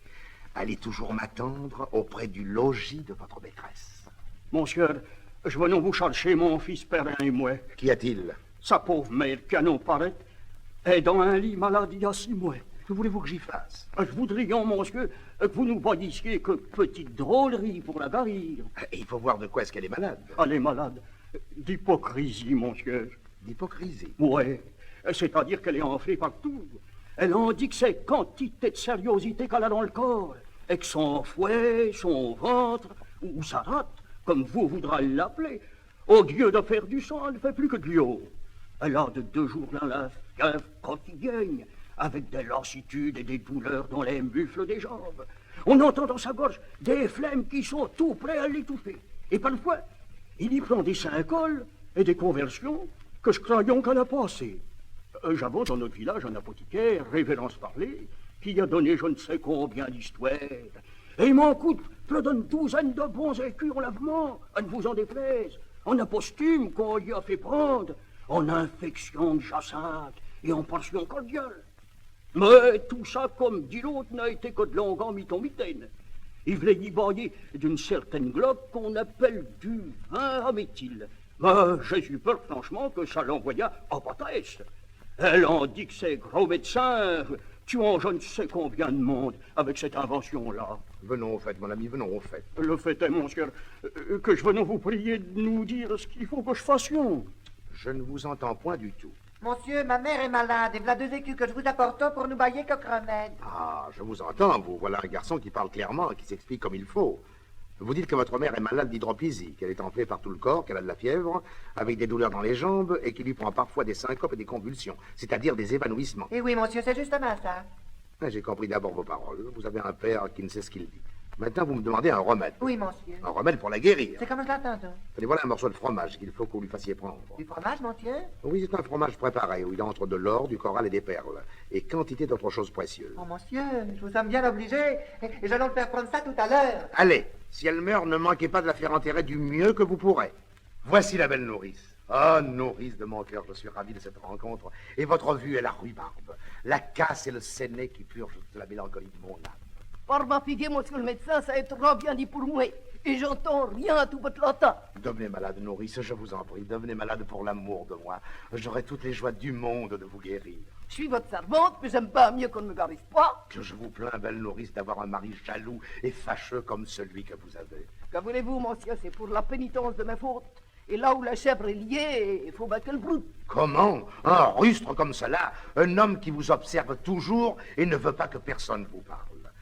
Allez toujours m'attendre auprès du logis de votre maîtresse. Monsieur, je venons vous chercher mon fils Perrin et moi. Qu'y a-t-il? Sa pauvre mère, canon paraît, est dans un lit malade il y a 6 mois. Que voulez-vous que j'y fasse? Je voudrais, monsieur, que vous nous voyiez que petite drôlerie pour la guérir. Il faut voir de quoi est-ce qu'elle est malade. Elle est malade d'hypocrisie, monsieur. D'hypocrisie? Ouais, c'est-à-dire qu'elle est enflée partout. Elle en dit que c'est quantité de sériosité qu'elle a dans le corps, et que son fouet, son ventre, ou sa rate, comme vous voudrez l'appeler, au lieu de faire du sang, elle ne fait plus que de l'eau. Elle a de 2 jours dans la fièvre quotidienne, avec des lassitudes et des douleurs dans les muscles des jambes. On entend dans sa gorge des flemmes qui sont tout prêts à l'étouffer. Et parfois, il y prend des syncoles et des conversions que je croyons qu'elle a passées. J'avons dans notre village un apothicaire, révérence parler, qui a donné je ne sais combien d'histoires. Et il m'en coûte plus d'une douzaine de bons écus en lavement, à ne vous en déplaise, en aposthume qu'on lui a fait prendre, en infection de jacinthe et en portion cordiale. Mais tout ça, comme dit l'autre, n'a été que de longuant miton-mitaine. Il voulait y bailler d'une certaine globe qu'on appelle du vin à méthyle. Mais j'ai eu peur, franchement, que ça l'envoya en pataisse. Elle en dit que ces gros médecins tuant je ne sais combien de monde avec cette invention-là. Venons au fait, mon ami, venons au fait. Le fait est, monsieur, que je venais vous prier de nous dire ce qu'il faut que je fassions. Je ne vous entends point du tout. Monsieur, ma mère est malade et voilà 2 écus que je vous apporte pour nous bailler coq remède. Ah, je vous entends, vous. Voilà un garçon qui parle clairement, qui s'explique comme il faut. Vous dites que votre mère est malade d'hydroplésie, qu'elle est enflée par tout le corps, qu'elle a de la fièvre, avec des douleurs dans les jambes, et qu'il lui prend parfois des syncopes et des convulsions, c'est-à-dire des évanouissements. Eh oui, monsieur, c'est justement ça. J'ai compris d'abord vos paroles. Vous avez un père qui ne sait ce qu'il dit. Maintenant, vous me demandez un remède. Oui, monsieur. Un remède pour la guérir. C'est comme je l'entends, donc. Tenez, voilà un morceau de fromage qu'il faut que vous lui fassiez prendre. Du fromage, monsieur? Oui, c'est un fromage préparé, où il entre de l'or, du corail et des perles, et quantité d'autres choses précieuses. Oh, monsieur, je vous sens bien obligé, et j'allais le faire prendre ça tout à l'heure. Allez, si elle meurt, ne manquez pas de la faire enterrer du mieux que vous pourrez. Voici la belle nourrice. Oh, nourrice de mon cœur, je suis ravi de cette rencontre. Et votre vue est la rhubarbe, la casse et le séné qui purgent de la mélancolie de mon âme. Par ma fille, monsieur le médecin, ça est trop bien dit pour moi. Et j'entends rien à tout votre latin. Devenez malade, nourrice, je vous en prie. Devenez malade pour l'amour de moi. J'aurai toutes les joies du monde de vous guérir. Je suis votre servante, mais j'aime pas mieux qu'on ne me garisse pas. Que je vous plains, belle nourrice, d'avoir un mari jaloux et fâcheux comme celui que vous avez. Que voulez-vous, monsieur, c'est pour la pénitence de mes fautes. Et là où la chèvre est liée, il faut battre le brut. Comment? Un rustre comme cela? Un homme qui vous observe toujours et ne veut pas que personne vous parle.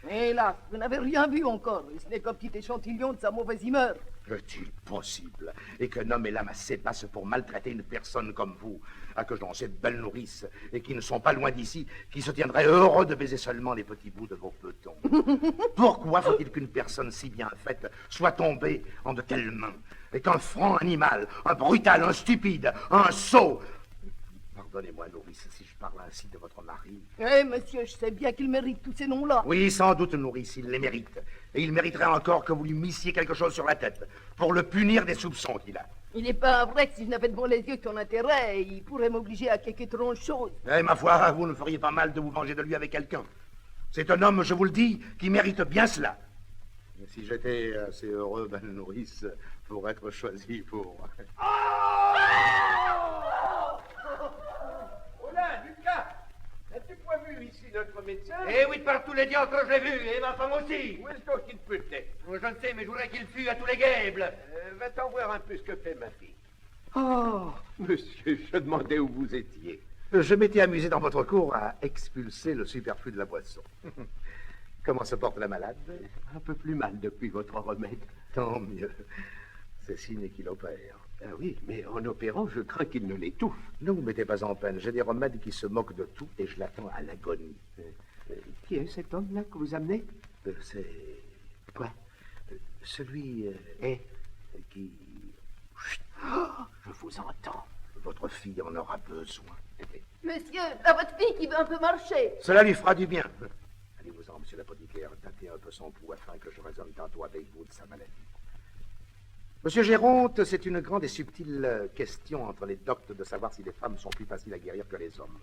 Hélas, vous n'avez rien vu encore, et ce n'est qu'un petit échantillon de sa mauvaise humeur. Est-il possible? Et qu'un homme ait l'âme assez basse pour maltraiter une personne comme vous, à que j'en cette belle nourrice, et qui ne sont pas loin d'ici, qui se tiendraient heureux de baiser seulement les petits bouts de vos petons. Pourquoi faut-il qu'une personne si bien faite soit tombée en de telles mains, et qu'un franc animal, un brutal, un stupide, un sot... Pardonnez-moi, nourrice, si je parle ainsi de votre mari. Eh, monsieur, je sais bien qu'il mérite tous ces noms-là. Oui, sans doute, nourrice, il les mérite. Et il mériterait encore que vous lui missiez quelque chose sur la tête, pour le punir des soupçons qu'il a. Il n'est pas vrai que si je n'avais devant les yeux que ton intérêt, il pourrait m'obliger à quelque étrange chose. Eh, ma foi, vous ne feriez pas mal de vous venger de lui avec quelqu'un. C'est un homme, je vous le dis, qui mérite bien cela. Et si j'étais assez heureux, belle nourrice, pour être choisi pour... N'as-tu pas vu ici notre médecin? Eh oui, de par tous les diables que je l'ai vu, et ma femme aussi. Où est-ce donc qu'il peut être? Je ne sais, mais je voudrais qu'il fût à tous les guêbles. Va-t'en voir un peu ce que fait ma fille. Oh, monsieur, je demandais où vous étiez. Je m'étais amusé dans votre cour à expulser le superflu de la boisson. Comment se porte la malade? Un peu plus mal depuis votre remède. Tant mieux. C'est signe qu'il opère. Ah oui, mais en opérant, je crains qu'il ne l'étouffe. Ne vous mettez pas en peine. J'ai des remèdes qui se moquent de tout et je l'attends à l'agonie. Qui est cet homme-là que vous amenez? C'est... Quoi? Celui... Eh? qui... Chut. Oh, je vous entends. Votre fille en aura besoin. Monsieur, à votre fille qui veut un peu marcher. Cela lui fera du bien. Allez-vous-en, monsieur l'apothicaire, tâtez un peu son pouls afin que je raisonne tantôt avec vous de sa maladie. Monsieur Géronte, c'est une grande et subtile question entre les doctes de savoir si les femmes sont plus faciles à guérir que les hommes.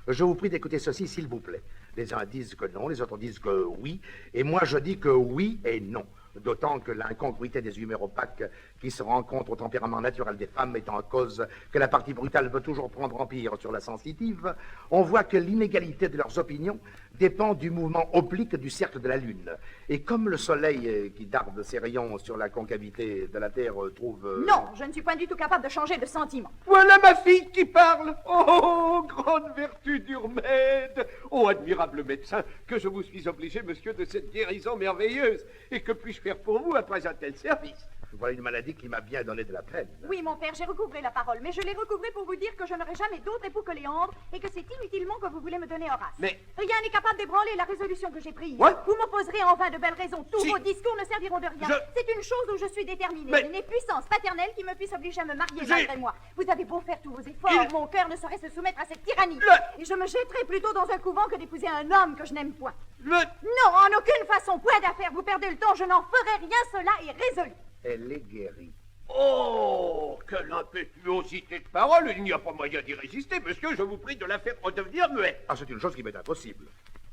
Je vous prie d'écouter ceci, s'il vous plaît. Les uns disent que non, les autres disent que oui, et moi je dis que oui et non. D'autant que l'incongruité des humeurs opaques qui se rencontrent au tempérament naturel des femmes étant en cause que la partie brutale veut toujours prendre empire sur la sensitive, on voit que l'inégalité de leurs opinions dépend du mouvement oblique du cercle de la Lune. Et comme le Soleil qui darde ses rayons sur la concavité de la Terre trouve... Non, je ne suis point du tout capable de changer de sentiment. Voilà ma fille qui parle. Oh, grande vertu du remède. Oh, admirable médecin, que je vous suis obligé, monsieur, de cette guérison merveilleuse. Et que puis-je faire pour vous après un tel service? Voilà une maladie qui m'a bien donné de la peine. Oui, mon père, j'ai recouvré la parole, mais je l'ai recouvrée pour vous dire que je n'aurai jamais d'autre époux que Léandre et que c'est inutilement que vous voulez me donner Horace. Mais... rien n'est capable d'ébranler la résolution que j'ai prise. Ouais. Vous m'opposerez en vain de belles raisons. Tous Si. vos discours ne serviront de rien. C'est une chose où je suis déterminée. Mais... Je n'ai puissance paternelle qui me puisse obliger à me marier J'ai- malgré moi. Vous avez beau faire tous vos efforts, mon cœur ne saurait se soumettre à cette tyrannie. Et je me jetterai plutôt dans un couvent que d'épouser un homme que je n'aime point. Non, en aucune façon, point d'affaire. Vous perdez le temps, je n'en ferai rien, cela est résolu. Elle est guérie. Oh, quelle impétuosité de parole. Il n'y a pas moyen d'y résister, monsieur. Je vous prie de la faire redevenir muette. Ah, c'est une chose qui m'est impossible.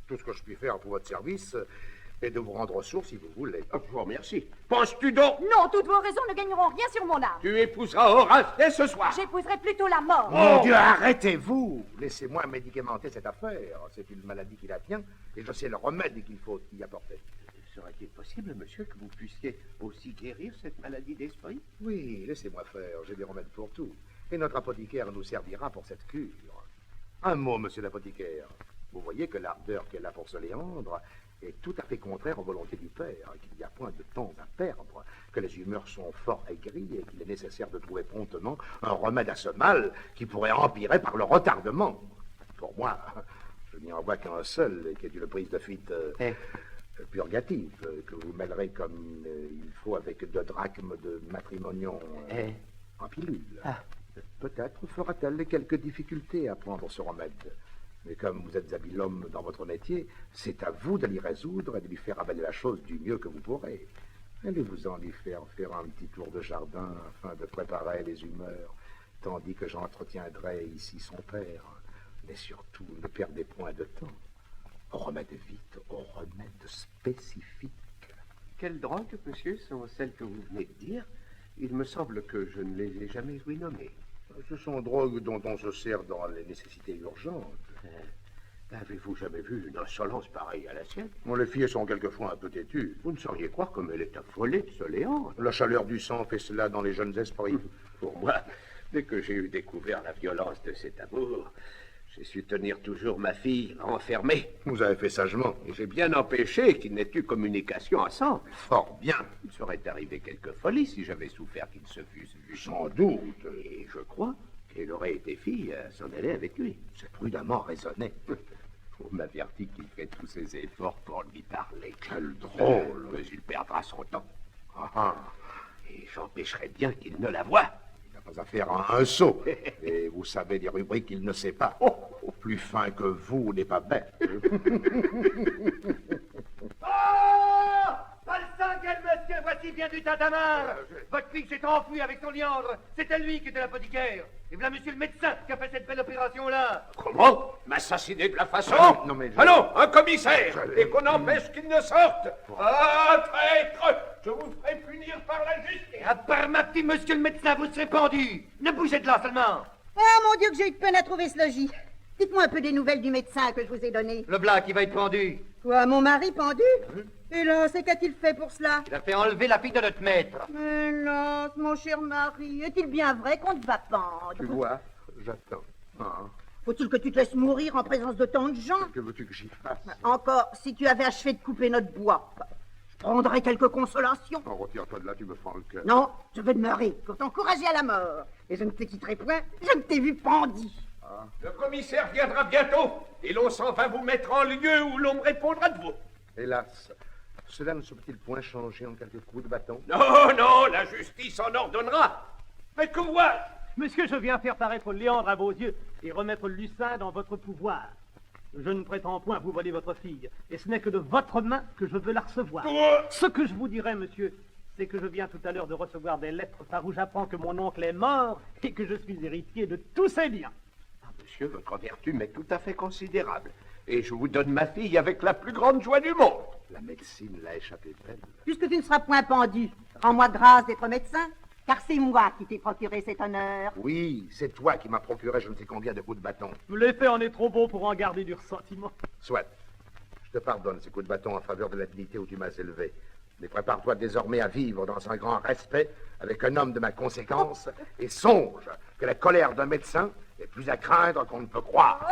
Tout ce que je puis faire pour votre service est de vous rendre aux sources si vous voulez. Je vous remercie. Penses-tu donc? Non, toutes vos raisons ne gagneront rien sur mon âme. Tu épouseras Horace dès ce soir. J'épouserai plutôt la mort. Mon Dieu, arrêtez-vous! Laissez-moi médicamenter cette affaire. C'est une maladie qui la tient et je sais le remède qu'il faut y apporter. Serait-il possible, monsieur, que vous puissiez aussi guérir cette maladie d'esprit? Oui, laissez-moi faire. J'ai des remèdes pour tout. Et notre apothicaire nous servira pour cette cure. Un mot, monsieur l'apothicaire. Vous voyez que l'ardeur qu'elle a pour ce Léandre est tout à fait contraire aux volontés du père, qu'il n'y a point de temps à perdre, que les humeurs sont fort aigries et qu'il est nécessaire de trouver promptement un remède à ce mal qui pourrait empirer par le retardement. Pour moi, je n'y en vois qu'un seul, qui est une prise de fuite purgative, que vous mêlerez comme il faut avec 2 drachmes de matrimonion en pilule. Peut-être fera-t-elle quelques difficultés à prendre ce remède. Mais comme vous êtes habile homme dans votre métier, c'est à vous de l'y résoudre et de lui faire avaler la chose du mieux que vous pourrez. Allez-vous-en lui faire un petit tour de jardin afin de préparer les humeurs, tandis que j'entretiendrai ici son père. Mais surtout, ne perdez point de temps. Au remède vite, au remède spécifique. Quelles drogues, monsieur, sont celles que vous venez de dire? Il me semble que je ne les ai jamais ouï nommer. Ce sont drogues dont on se sert dans les nécessités urgentes. Avez-vous jamais vu une insolence pareille à la sienne? Bon, les filles sont quelquefois un peu têtues. Vous ne sauriez croire comme elle est affolée de ce Léandre. La chaleur du sang fait cela dans les jeunes esprits. Pour moi, dès que j'ai eu découvert la violence de cet amour, j'ai su tenir toujours ma fille enfermée. Vous avez fait sagement. Et j'ai bien empêché qu'il n'ait eu communication ensemble. Fort bien. Il serait arrivé quelque folie si j'avais souffert qu'ils se fussent vus. Sans doute. Et je crois qu'elle aurait été fille à s'en aller avec lui. C'est prudemment raisonné. On m'avertit qu'il fait tous ses efforts pour lui parler. Quel drôle. Mais il perdra son temps. Ah, Et j'empêcherai bien qu'il ne la voie. il n'a pas affaire à un sot. Et vous savez des rubriques qu'il ne sait pas. Plus fin que vous n'est pas bête. Pas le sanguin, monsieur, voici bien du tintamarre. Votre fille s'est enfuie avec son Léandre. C'était lui qui était l'apothicaire. Et voilà monsieur le médecin qui a fait cette belle opération-là. Comment? M'assassiner de la façon? Non, mais Ah non, un commissaire! Et qu'on empêche qu'il ne sorte! Ah, traître! Je vous ferai punir par la justice! À part ma petite monsieur le médecin, vous serez pendu. Ne bougez de là seulement. Ah, mon Dieu, que j'ai eu de peine à trouver ce logis. Dites-moi un peu des nouvelles du médecin que je vous ai donné. Le black, il va être pendu. Quoi, mon mari pendu? Et là, c'est qu'a-t-il fait pour cela? Il a fait enlever la fille de notre maître. Hélas, mon cher mari, est-il bien vrai qu'on te va pendre? Tu vois, j'attends. Ah, Faut-il que tu te laisses mourir en présence de tant de gens? que veux-tu que j'y fasse? Encore, si tu avais achevé de couper notre bois, je prendrais quelques consolations. Oh, retire-toi de là, tu me fends le cœur. Non, je veux demeurer pour t'encourager à la mort. Et je ne te quitterai point, je ne t'ai vu pendu. Le commissaire viendra bientôt, et l'on s'en va vous mettre en lieu où l'on me répondra de vous. Hélas, cela ne se peut-il point changer en quelques coups de bâton? Non, non, la justice en ordonnera. Mais que vois-je? Monsieur, je viens faire paraître Léandre à vos yeux et remettre Lucin dans votre pouvoir. Je ne prétends point vous voler votre fille, et ce n'est que de votre main que je veux la recevoir. Ce que je vous dirai, monsieur, c'est que je viens tout à l'heure de recevoir des lettres par où j'apprends que mon oncle est mort et que je suis héritier de tous ses biens. Ah, monsieur, votre vertu m'est tout à fait considérable. Et je vous donne ma fille avec la plus grande joie du monde. La médecine l'a échappé belle. Puisque tu ne seras point pendu, rends-moi grâce d'être médecin, car c'est moi qui t'ai procuré cet honneur. Oui, c'est toi qui m'as procuré je ne sais combien de coups de bâton. L'effet en est trop beau pour en garder du ressentiment. Soit. Je te pardonne ces coups de bâton en faveur de la dignité où tu m'as élevé. Mais prépare-toi désormais à vivre dans un grand respect avec un homme de ma conséquence et songe que la colère d'un médecin est plus à craindre qu'on ne peut croire.